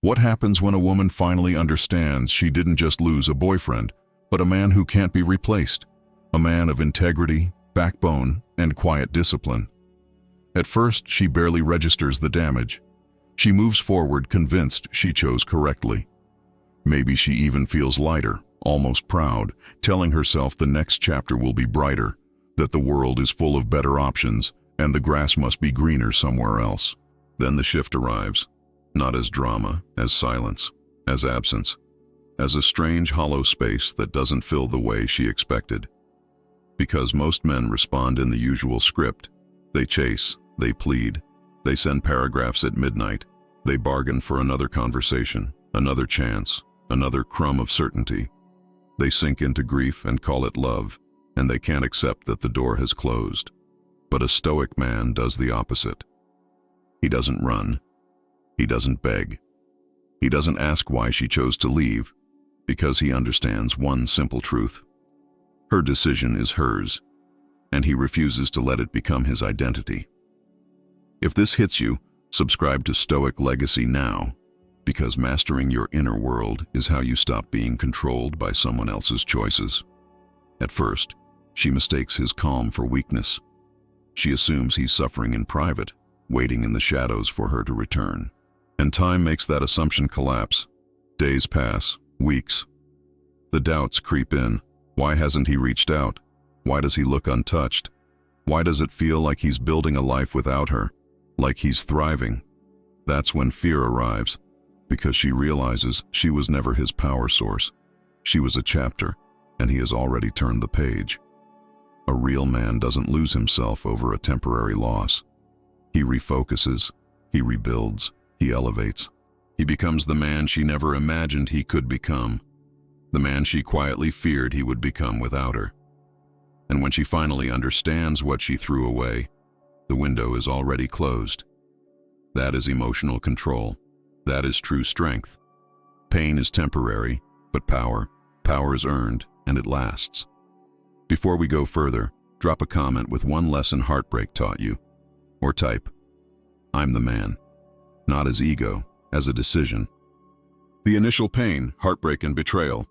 What happens when a woman finally understands she didn't just lose a boyfriend, but a man who can't be replaced? A man of integrity, backbone, and quiet discipline. At first, she barely registers the damage. She moves forward convinced she chose correctly. Maybe she even feels lighter, almost proud, telling herself the next chapter will be brighter, that the world is full of better options, and the grass must be greener somewhere else. Then the shift arrives, not as drama, as silence, as absence, as a strange hollow space that doesn't fill the way she expected. Because most men respond in the usual script. They chase, they plead, they send paragraphs at midnight, they bargain for another conversation, another chance, another crumb of certainty. They sink into grief and call it love, and they can't accept that the door has closed. But a stoic man does the opposite. He doesn't run. He doesn't beg. He doesn't ask why she chose to leave, because he understands one simple truth. Her decision is hers, and he refuses to let it become his identity. If this hits you, subscribe to Stoic Legacy now, because mastering your inner world is how you stop being controlled by someone else's choices. At first, she mistakes his calm for weakness. She assumes he's suffering in private, waiting in the shadows for her to return. And time makes that assumption collapse. Days pass, weeks. The doubts creep in. Why hasn't he reached out? Why does he look untouched? Why does it feel like he's building a life without her? Like he's thriving? That's when fear arrives, because she realizes she was never his power source. She was a chapter, and he has already turned the page. A real man doesn't lose himself over a temporary loss. He refocuses, he rebuilds, he elevates. He becomes the man she never imagined he could become, the man she quietly feared he would become without her. And when she finally understands what she threw away, the window is already closed. That is emotional control. That is true strength. Pain is temporary, but power is earned, and it lasts. Before we go further, drop a comment with one lesson heartbreak taught you. Or type, "I'm the man." Not as ego, as a decision. The initial pain, heartbreak, and betrayal.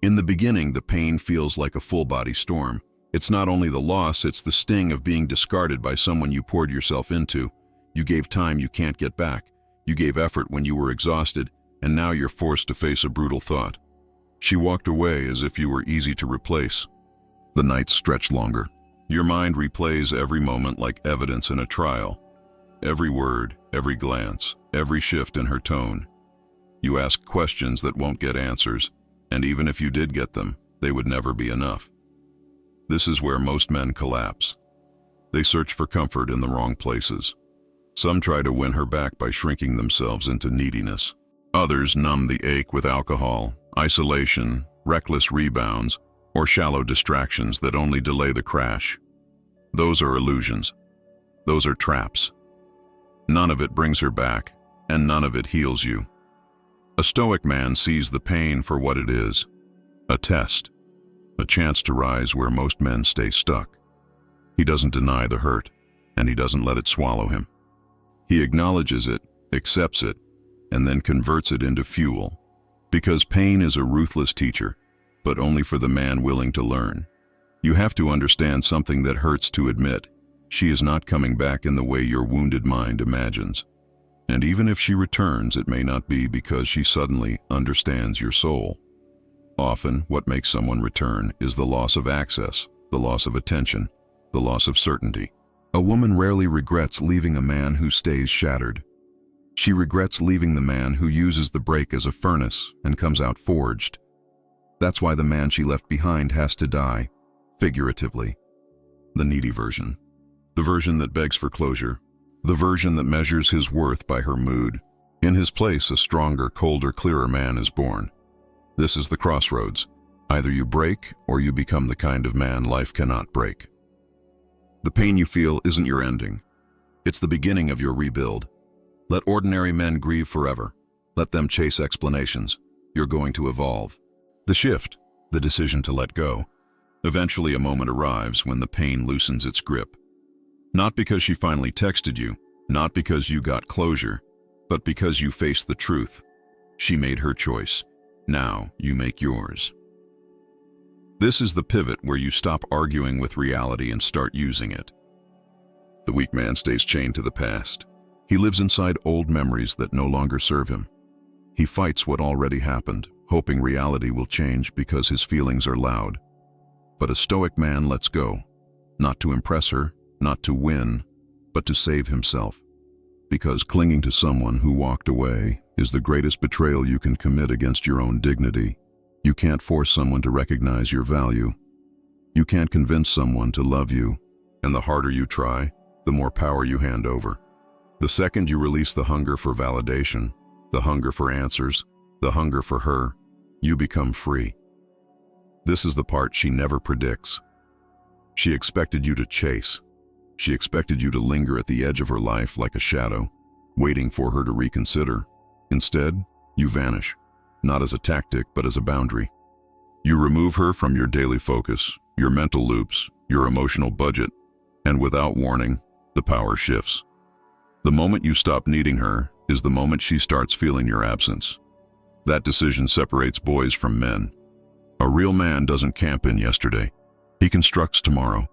In the beginning, the pain feels like a full-body storm. It's not only the loss, it's the sting of being discarded by someone you poured yourself into. You gave time you can't get back. You gave effort when you were exhausted, and now you're forced to face a brutal thought. She walked away as if you were easy to replace. The nights stretch longer. Your mind replays every moment like evidence in a trial. Every word, every glance, every shift in her tone. You ask questions that won't get answers, and even if you did get them, they would never be enough. This is where most men collapse. They search for comfort in the wrong places. Some try to win her back by shrinking themselves into neediness. Others numb the ache with alcohol, isolation, reckless rebounds, or shallow distractions that only delay the crash. Those are illusions. Those are traps. None of it brings her back, and none of it heals you. A stoic man sees the pain for what it is, a test, a chance to rise where most men stay stuck. He doesn't deny the hurt, and he doesn't let it swallow him. He acknowledges it, accepts it, and then converts it into fuel. Because pain is a ruthless teacher, but only for the man willing to learn. You have to understand something that hurts to admit. She is not coming back in the way your wounded mind imagines. And even if she returns, it may not be because she suddenly understands your soul. Often, what makes someone return is the loss of access, the loss of attention, the loss of certainty. A woman rarely regrets leaving a man who stays shattered. She regrets leaving the man who uses the break as a furnace and comes out forged. That's why the man she left behind has to die, figuratively. The needy version. The version that begs for closure. The version that measures his worth by her mood. In his place, a stronger, colder, clearer man is born. This is the crossroads. Either you break or you become the kind of man life cannot break. The pain you feel isn't your ending. It's the beginning of your rebuild. Let ordinary men grieve forever. Let them chase explanations. You're going to evolve. The shift, the decision to let go. Eventually a moment arrives when the pain loosens its grip. Not because she finally texted you, not because you got closure, but because you faced the truth. She made her choice. Now you make yours. This is the pivot where you stop arguing with reality and start using it. The weak man stays chained to the past. He lives inside old memories that no longer serve him. He fights what already happened, hoping reality will change because his feelings are loud. But a stoic man lets go, not to impress her, not to win, but to save himself. Because clinging to someone who walked away is the greatest betrayal you can commit against your own dignity. You can't force someone to recognize your value. You can't convince someone to love you, and the harder you try, the more power you hand over. The second you release the hunger for validation, the hunger for answers, the hunger for her, you become free. This is the part she never predicts. She expected you to chase. She expected you to linger at the edge of her life like a shadow, waiting for her to reconsider. Instead, you vanish, not as a tactic, but as a boundary. You remove her from your daily focus, your mental loops, your emotional budget, and without warning, the power shifts. The moment you stop needing her is the moment she starts feeling your absence. That decision separates boys from men. A real man doesn't camp in yesterday. He constructs tomorrow.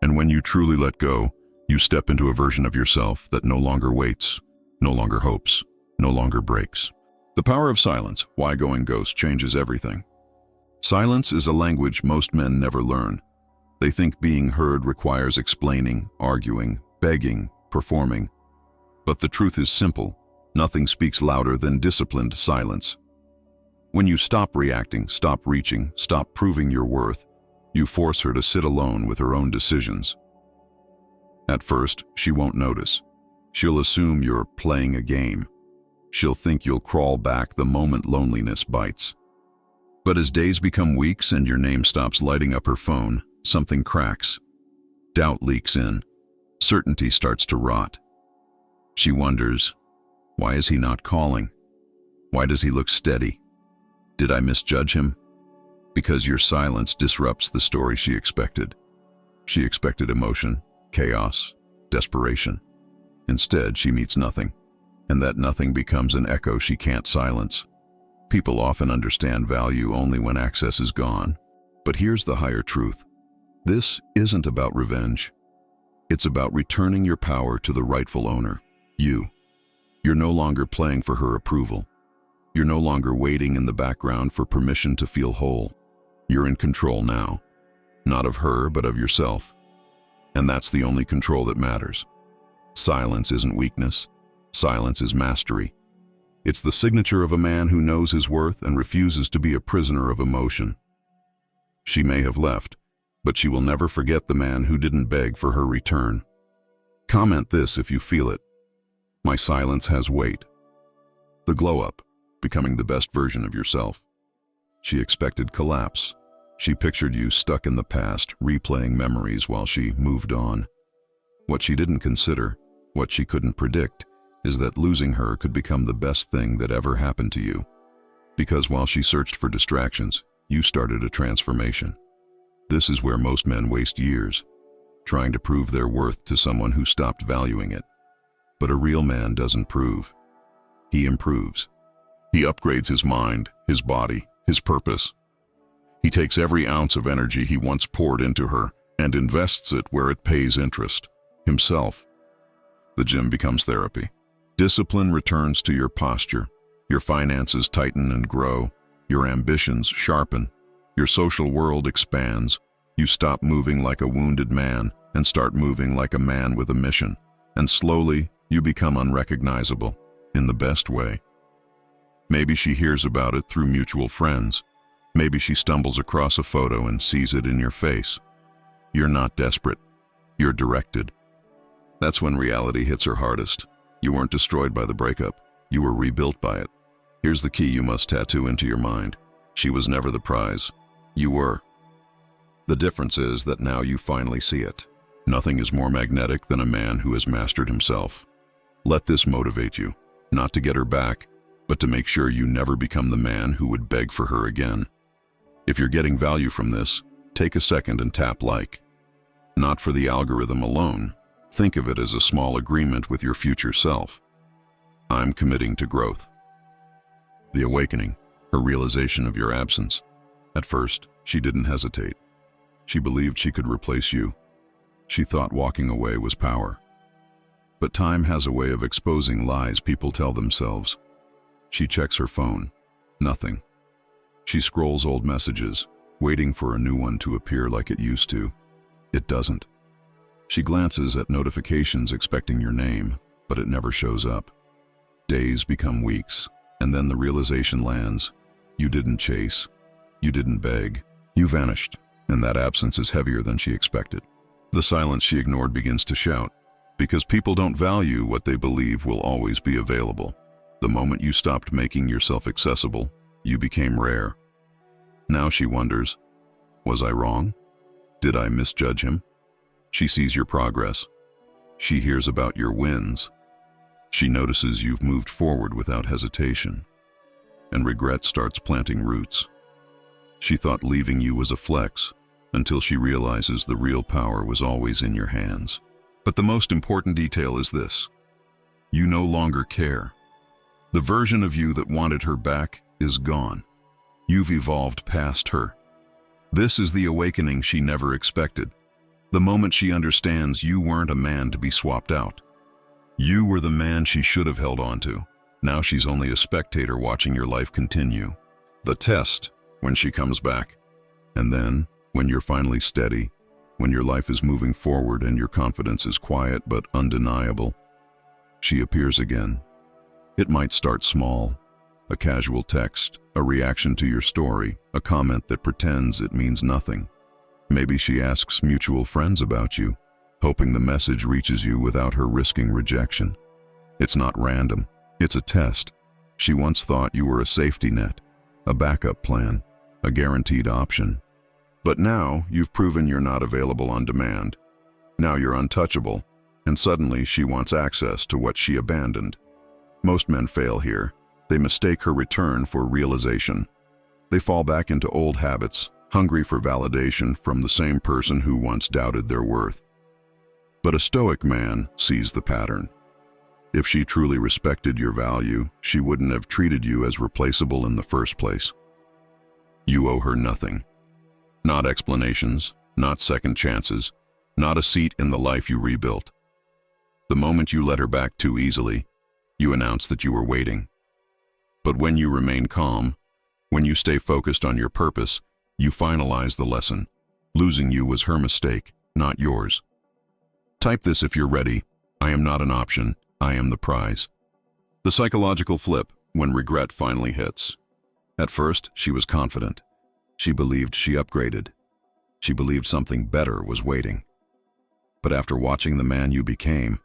And when you truly let go, you step into a version of yourself that no longer waits, no longer hopes, no longer breaks. The power of silence, why going ghost, changes everything. Silence is a language most men never learn. They think being heard requires explaining, arguing, begging, performing. But the truth is simple. Nothing speaks louder than disciplined silence. When you stop reacting, stop reaching, stop proving your worth, you force her to sit alone with her own decisions. At first, she won't notice. She'll assume you're playing a game. She'll think you'll crawl back the moment loneliness bites. But as days become weeks and your name stops lighting up her phone, something cracks. Doubt leaks in. Certainty starts to rot. She wonders, why is he not calling? Why does he look steady? Did I misjudge him? Because your silence disrupts the story she expected. She expected emotion, chaos, desperation. Instead, she meets nothing, and that nothing becomes an echo she can't silence. People often understand value only when access is gone. But here's the higher truth. This isn't about revenge. It's about returning your power to the rightful owner, you. You're no longer playing for her approval. You're no longer waiting in the background for permission to feel whole. You're in control now, not of her, but of yourself. And that's the only control that matters. Silence isn't weakness. Silence is mastery. It's the signature of a man who knows his worth and refuses to be a prisoner of emotion. She may have left, but she will never forget the man who didn't beg for her return. Comment this if you feel it. My silence has weight. The glow-up, becoming the best version of yourself. She expected collapse. She pictured you stuck in the past, replaying memories while she moved on. What she didn't consider, what she couldn't predict, is that losing her could become the best thing that ever happened to you. Because while she searched for distractions, you started a transformation. This is where most men waste years, trying to prove their worth to someone who stopped valuing it. But a real man doesn't prove. He improves. He upgrades his mind, his body, his purpose. He takes every ounce of energy he once poured into her and invests it where it pays interest, himself. The gym becomes therapy. Discipline returns to your posture. Your finances tighten and grow. Your ambitions sharpen. Your social world expands. You stop moving like a wounded man and start moving like a man with a mission. And slowly, you become unrecognizable, in the best way. Maybe she hears about it through mutual friends. Maybe she stumbles across a photo and sees it in your face. You're not desperate. You're directed. That's when reality hits her hardest. You weren't destroyed by the breakup. You were rebuilt by it. Here's the key you must tattoo into your mind. She was never the prize. You were. The difference is that now you finally see it. Nothing is more magnetic than a man who has mastered himself. Let this motivate you, not to get her back, but to make sure you never become the man who would beg for her again. If you're getting value from this, take a second and tap like. Not for the algorithm alone. Think of it as a small agreement with your future self. I'm committing to growth. The The awakening, her realization of your absence. At first, she didn't hesitate. She believed she could replace you. She thought walking away was power. But time has a way of exposing lies people tell themselves. She checks her phone. Nothing. She scrolls old messages, waiting for a new one to appear like it used to. It doesn't. She glances at notifications expecting your name, but it never shows up. Days become weeks, and then the realization lands. You didn't chase. You didn't beg. You vanished, and that absence is heavier than she expected. The silence she ignored begins to shout, because people don't value what they believe will always be available. The moment you stopped making yourself accessible, you became rare. Now she wonders, was I wrong? Did I misjudge him? She sees your progress. She hears about your wins. She notices you've moved forward without hesitation. And regret starts planting roots. She thought leaving you was a flex, until she realizes the real power was always in your hands. But the most important detail is this: you no longer care. The version of you that wanted her back is gone. You've evolved past her. This is the awakening she never expected. The moment she understands you weren't a man to be swapped out. You were the man she should have held on to. Now she's only a spectator watching your life continue. The test, when she comes back. And then, when you're finally steady, when your life is moving forward and your confidence is quiet but undeniable, she appears again. It might start small, a casual text, a reaction to your story, a comment that pretends it means nothing. Maybe she asks mutual friends about you, hoping the message reaches you without her risking rejection. It's not random, it's a test. She once thought you were a safety net, a backup plan, a guaranteed option. But now you've proven you're not available on demand. Now you're untouchable, and suddenly she wants access to what she abandoned. Most men fail here. They mistake her return for realization. They fall back into old habits, hungry for validation from the same person who once doubted their worth. But a Stoic man sees the pattern. If she truly respected your value, she wouldn't have treated you as replaceable in the first place. You owe her nothing. Not explanations, not second chances, not a seat in the life you rebuilt. The moment you let her back too easily, you announce that you were waiting. But when you remain calm, when you stay focused on your purpose, you finalize the lesson. Losing you was her mistake, not yours. Type this if you're ready. I am not an option, I am the prize. The psychological flip when regret finally hits. At first, she was confident. She believed she upgraded. She believed something better was waiting. But after watching the man you became,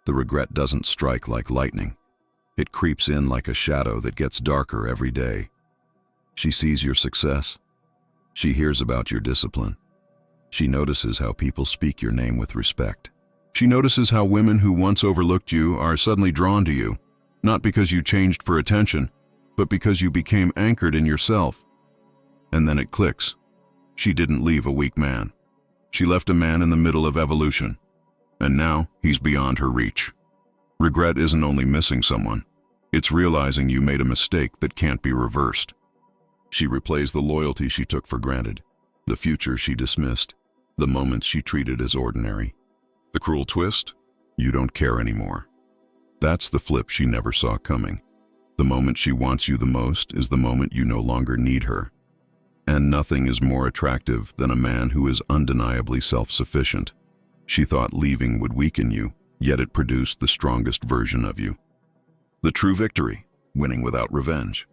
the regret doesn't strike like lightning. It creeps in like a shadow that gets darker every day. She sees your success. She hears about your discipline. She notices how people speak your name with respect. She notices how women who once overlooked you are suddenly drawn to you, not because you changed for attention, but because you became anchored in yourself. And then it clicks. She didn't leave a weak man. She left a man in the middle of evolution. And now he's beyond her reach. Regret isn't only missing someone. It's realizing you made a mistake that can't be reversed. She replays the loyalty she took for granted, the future she dismissed, the moments she treated as ordinary. The cruel twist? You don't care anymore. That's the flip she never saw coming. The moment she wants you the most is the moment you no longer need her. And nothing is more attractive than a man who is undeniably self-sufficient. She thought leaving would weaken you, yet it produced the strongest version of you. The true victory, winning without revenge.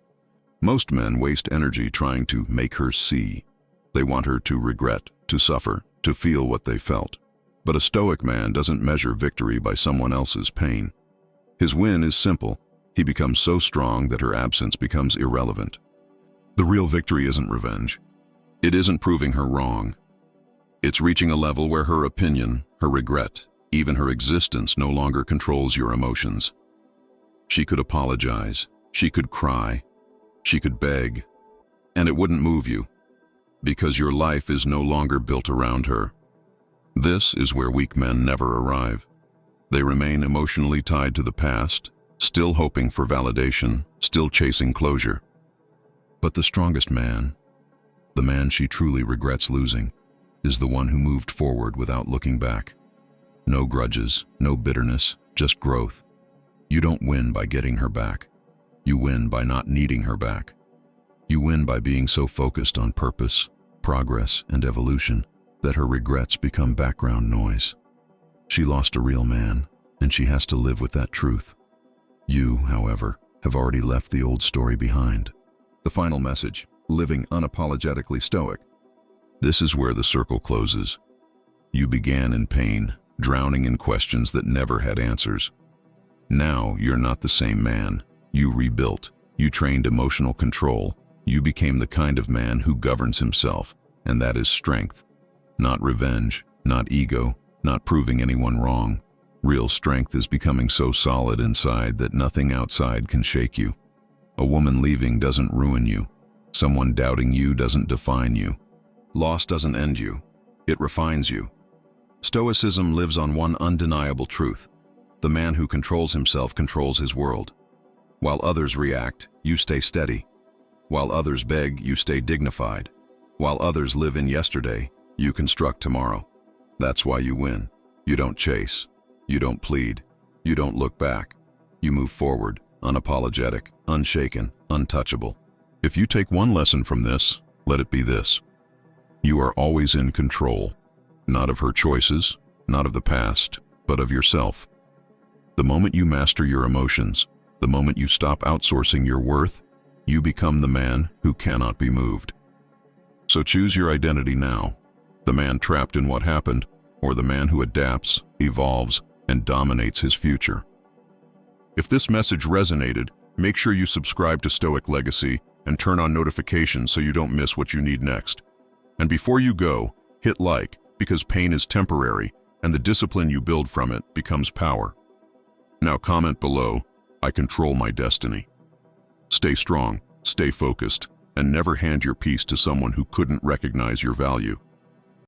Most men waste energy trying to make her see. They want her to regret, to suffer, to feel what they felt. But a Stoic man doesn't measure victory by someone else's pain. His win is simple. He becomes so strong that her absence becomes irrelevant. The real victory isn't revenge. It isn't proving her wrong. It's reaching a level where her opinion, her regret, even her existence no longer controls your emotions. She could apologize, she could cry, she could beg, and it wouldn't move you, because your life is no longer built around her. This is where weak men never arrive. They remain emotionally tied to the past, still hoping for validation, still chasing closure. But the strongest man, the man she truly regrets losing, is the one who moved forward without looking back. No grudges, no bitterness, just growth. You don't win by getting her back. You win by not needing her back. You win by being so focused on purpose, progress, and evolution that her regrets become background noise. She lost a real man, and she has to live with that truth. You, however, have already left the old story behind. The final message: living unapologetically stoic. This is where the circle closes. You began in pain, drowning in questions that never had answers. Now you're not the same man. You rebuilt. You trained emotional control. You became the kind of man who governs himself, and that is strength. Not revenge, not ego, not proving anyone wrong. Real strength is becoming so solid inside that nothing outside can shake you. A woman leaving doesn't ruin you. Someone doubting you doesn't define you. Loss doesn't end you. It refines you. Stoicism lives on one undeniable truth. The man who controls himself controls his world. While others react, you stay steady. While others beg, you stay dignified. While others live in yesterday, you construct tomorrow. That's why you win. You don't chase. You don't plead. You don't look back. You move forward, unapologetic, unshaken, untouchable. If you take one lesson from this, let it be this. You are always in control, not of her choices, not of the past, but of yourself. The moment you master your emotions, the moment you stop outsourcing your worth, you become the man who cannot be moved. So choose your identity now, the man trapped in what happened, or the man who adapts, evolves, and dominates his future. If this message resonated, make sure you subscribe to Stoic Legacy and turn on notifications so you don't miss what you need next. And before you go, hit like, because pain is temporary, and the discipline you build from it becomes power. Now comment below, I control my destiny. Stay strong, stay focused, and never hand your peace to someone who couldn't recognize your value.